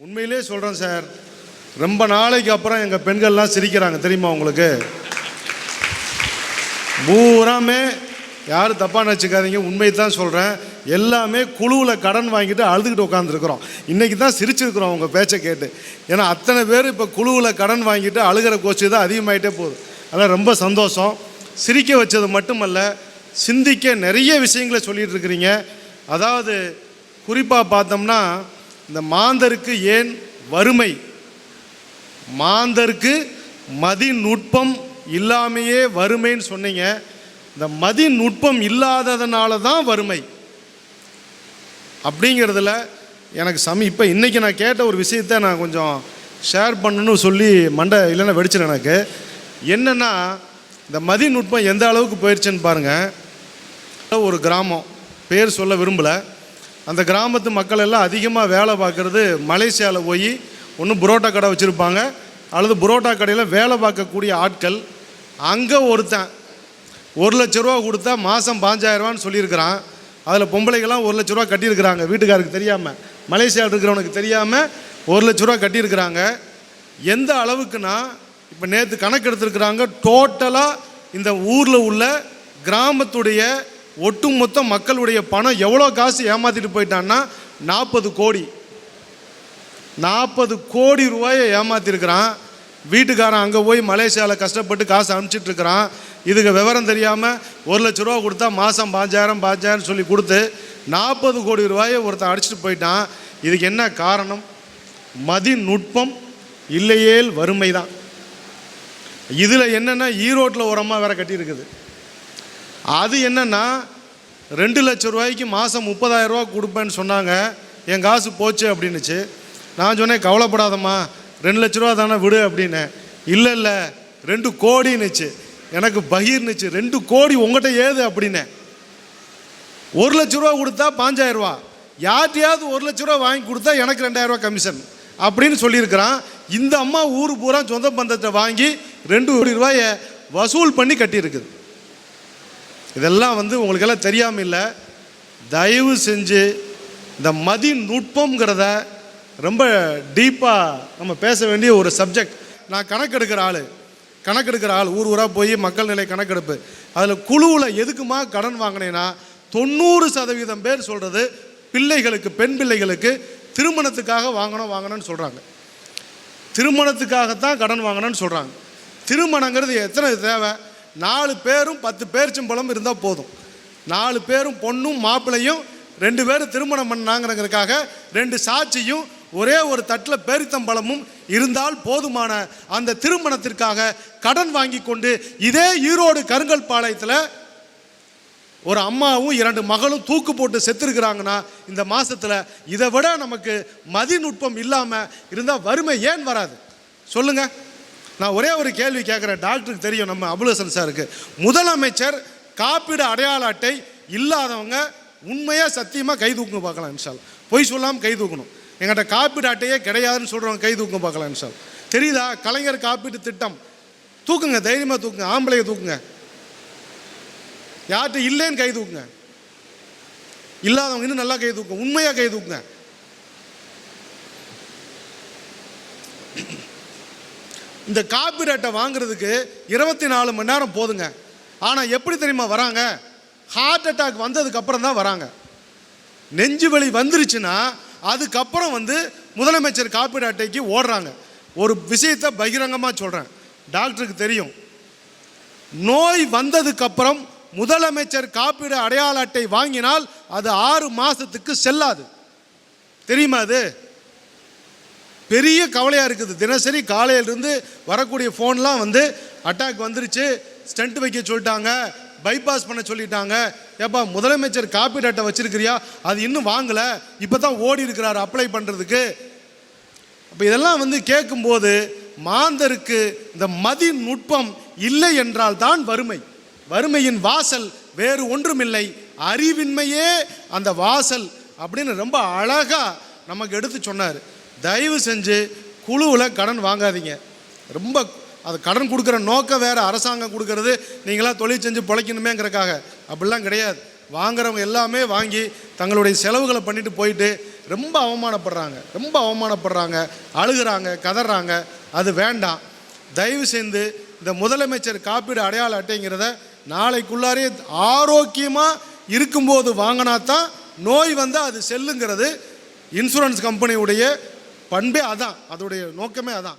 உண்மையிலே சொல்கிறேன் சார், ரொம்ப நாளைக்கு அப்புறம் எங்கள் பெண்கள்லாம் சிரிக்கிறாங்க தெரியுமா உங்களுக்கு? பூராமே யாரும் தப்பாக நினச்சிக்காதீங்க, உண்மை தான் சொல்கிறேன். எல்லாமே குழுவில் கடன் வாங்கிட்டு அழுதுகிட்டு உட்காந்துருக்குறோம். இன்றைக்கி தான் சிரிச்சிருக்கிறோம் உங்கள் பேச்சை கேட்டு. ஏன்னா அத்தனை பேர் இப்போ குழுவில் கடன் வாங்கிட்டு அழுகிற கோச்சு தான் அதிகமாகிட்டே போகுது. அதெல்லாம் ரொம்ப சந்தோஷம். சிரிக்க வச்சது மட்டுமல்ல, சிந்திக்க நிறைய விஷயங்களை சொல்லிகிட்டு இருக்கிறீங்க. அதாவது குறிப்பாக பார்த்தோம்னா, இந்த மாந்தருக்கு ஏன் வறுமை, மாந்தருக்கு மதிநுட்பம் இல்லாமையே வறுமைன்னு சொன்னீங்க. இந்த மதிநுட்பம் இல்லாததுனால தான் வறுமை அப்படிங்கிறதுல எனக்கு இப்போ இன்றைக்கி நான் கேட்ட ஒரு விஷயத்தை நான் கொஞ்சம் ஷேர் பண்ணணும்னு சொல்லி மண்டை இல்லைன்னா வெடிச்சிடும் எனக்கு. என்னென்னா, இந்த மதிநுட்பம் எந்த அளவுக்கு போயிடுச்சுன்னு பாருங்கள். ஒரு கிராமம், பேர் சொல்ல விரும்பலை, அந்த கிராமத்து மக்கள் எல்லாம் அதிகமாக வேலை பார்க்குறது மலேசியாவில் போய் ஒன்று புரோட்டா கடை வச்சுருப்பாங்க, அல்லது புரோட்டா கடையில் வேலை பார்க்கக்கூடிய ஆட்கள். அங்கே ஒருத்தன் 1 லட்ச ரூபா கொடுத்தா மாதம் 5000 சொல்லியிருக்கிறான். அதில் பொம்பளைகள்லாம் 1 லட்ச ரூபா கட்டியிருக்கிறாங்க, வீட்டுக்காருக்கு தெரியாமல், மலேசியாவில் இருக்கிறவனுக்கு தெரியாமல் 1 லட்ச ரூபா கட்டியிருக்கிறாங்க. எந்த அளவுக்குன்னா, இப்போ நேற்று கணக்கு எடுத்துருக்குறாங்க, டோட்டலாக இந்த ஊரில் உள்ள கிராமத்துடைய ஒட்டுமொத்த மக்களுடைய பணம் எவ்வளோ காசு ஏமாற்றிட்டு போயிட்டான்னா 40 கோடி. 40 கோடி ரூபாயை ஏமாற்றிருக்கிறான். வீட்டுக்காரன் அங்கே போய் மலேசியாவில் கஷ்டப்பட்டு காசு அனுப்பிச்சிட்ருக்கிறான். இதுக்கு விவரம் தெரியாமல் 1 லட்ச ரூபா கொடுத்தா மாதம் 5000 சொல்லி கொடுத்து 40 கோடி ரூபாயை ஒருத்தன் அடிச்சுட்டு போயிட்டான். இதுக்கு என்ன காரணம்? மதிநுட்பம் இல்லையேல் வறுமை தான். இதில் என்னென்னா, ஈரோட்டில் ஒரு அம்மா வேற கட்டியிருக்குது. அது என்னென்னா, 2 லட்ச ரூபாய்க்கு மாதம் 30,000 ரூபா கொடுப்பேன்னு சொன்னாங்க. என் காசு போச்சு அப்படின்னுச்சு. நான் சொன்னேன், கவலைப்படாதம்மா, 2 லட்ச ரூபா தானே விடு அப்படின்னு. இல்லை 2 கோடின்னுச்சு. எனக்கு பகீர்னுச்சு. 2 கோடி உங்கள்கிட்ட ஏது அப்படின்னேன். 1 லட்ச ரூபா கொடுத்தா 5000 ரூபா, யார்ட்டையாவது 1 லட்ச ரூபா வாங்கி கொடுத்தா எனக்கு 2000 ரூபா கமிஷன் அப்படின்னு சொல்லியிருக்கிறான். இந்த அம்மா ஊர் பூரா சொந்த பந்தத்தை வாங்கி 2 கோடி ரூபாயை வசூல் பண்ணி கட்டியிருக்குது. இதெல்லாம் உங்களுக்கெல்லாம் தெரியாமல் இல்லை. தயவு செஞ்சு இந்த மதிநுட்பங்கிறத ரொம்ப டீப்பாக நம்ம பேச வேண்டிய ஒரு சப்ஜெக்ட். நான் கணக்கெடுக்கிற ஆள் ஊர் ஊராக போய் மக்கள் நிலை கணக்கெடுப்பு, அதில் குழுவில் எதுக்குமா கடன் வாங்கினேன்னா 90% பேர் சொல்கிறது பிள்ளைகளுக்கு, பெண் பிள்ளைகளுக்கு திருமணத்துக்காக வாங்கணும்னு சொல்கிறாங்க. திருமணத்துக்காகத்தான் கடன் வாங்கணும்னு சொல்கிறாங்க. திருமணங்கிறது எத்தனை தேவை? 4 பேரும் 10 பேரிச்சம்பழம் இருந்தால் போதும். 4 பேரும், பொண்ணும் மாப்பிள்ளையும் 2 பேரும் திருமணம் பண்ணாங்கிறதுக்காக 2 சாட்சியும் ஒரே ஒரு தட்டில் பேரித்தம்பழமும் இருந்தால் போதுமான அந்த திருமணத்திற்காக கடன் வாங்கி கொண்டு, இதே ஈரோடு கருங்கல் பாளையத்தில் ஒரு அம்மாவும் 2 மகளும் தூக்கு போட்டு செத்துருக்குறாங்கன்னா இந்த மாதத்தில், இதை விட நமக்கு மதிநுட்பம் இல்லாமல் இருந்தால் வறுமை ஏன் வராது சொல்லுங்கள்? நான் ஒரே ஒரு கேள்வி கேட்குறேன். டாக்டருக்கு தெரியும், நம்ம அபுலசன் சாருக்கு. முதலமைச்சர் காப்பீடு அடையாள அட்டை இல்லாதவங்க உண்மையாக சத்தியமாக கை தூக்குங்க பார்க்கலாம் இன்ஷால். பொய் சொல்லாமல் கை தூக்கணும். எங்கிட்ட காப்பீடு அட்டையே கிடையாதுன்னு சொல்கிறவங்க கை தூக்குங்க பார்க்கலாம் இன்ஷால். தெரியுதா? கலைஞர் காப்பீட்டு திட்டம் தூக்குங்க, தைரியமாக தூக்குங்க, ஆம்பளையை தூக்குங்க. யார்கிட்ட இல்லைன்னு கை தூக்குங்க. இல்லாதவங்க இன்னும் நல்லா கை தூக்குங்க, உண்மையாக கை தூக்குங்க. இந்த காப்பீடு அட்டை வாங்குறதுக்கு 24 மணி நேரம் போதுங்க. ஆனால் எப்படி தெரியுமா வராங்க? ஹார்ட் அட்டாக் வந்ததுக்கு அப்புறம் தான் வராங்க. நெஞ்சு வலி வந்துருச்சுன்னா அதுக்கப்புறம் முதலமைச்சர் காப்பீடு அட்டைக்கு ஓடுறாங்க. ஒரு விஷயத்தை பகிரங்கமாக சொல்கிறேன், டாக்டருக்கு தெரியும். நோய் வந்ததுக்கப்புறம் முதலமைச்சர் காப்பீடு அடையாள அட்டை வாங்கினால் அது 6 மாதத்துக்கு செல்லாது. தெரியுமா? அது பெரிய கவலையாக இருக்குது. தினசரி காலையிலிருந்து வரக்கூடிய ஃபோன்லாம் அட்டாக் வந்துருச்சு, ஸ்டென்ட் வைக்க சொல்லிட்டாங்க, பைபாஸ் பண்ண சொல்லிட்டாங்க. ஏப்பா, முதலமைச்சர் காப்பீடு அட்டை வச்சிருக்கிறியா? அது இன்னும் வாங்கலை, இப்போ தான் ஓடி இருக்கிறார் அப்ளை பண்ணுறதுக்கு. அப்போ இதெல்லாம் கேட்கும்போது மாந்தருக்கு இந்த மதிநுட்பம் இல்லை என்றால் தான் வறுமை. வறுமையின் வாசல் வேறு ஒன்றுமில்லை, அறிவின்மையே அந்த வாசல் அப்படின்னு ரொம்ப அழகாக நமக்கு எடுத்து சொன்னார். தயவு செஞ்சு குழுவில் கடன் வாங்காதீங்க. ரொம்ப அது கடன் கொடுக்குற நோக்கம் வேறு, அரசாங்கம் கொடுக்கறது நீங்களாம் தொழில் செஞ்சு பிழைக்கணுமேங்கிறக்காக. அப்படிலாம் கிடையாது. வாங்குறவங்க எல்லாமே வாங்கி தங்களுடைய செலவுகளை பண்ணிட்டு போயிட்டு ரொம்ப அவமானப்படுறாங்க, அழுகிறாங்க, கதறாங்க. அது வேண்டாம். தயவு செய்து இந்த முதலமைச்சர் காப்பீடு அடையாள அட்டைங்கிறத நாளைக்குள்ளாரே ஆரோக்கியமாக இருக்கும்போது வாங்கினா தான் நோய் வந்து அது செல்லுங்கிறது இன்சூரன்ஸ் கம்பெனியுடைய பண்பே அதான், அதோடைய நோக்கமே அதான்.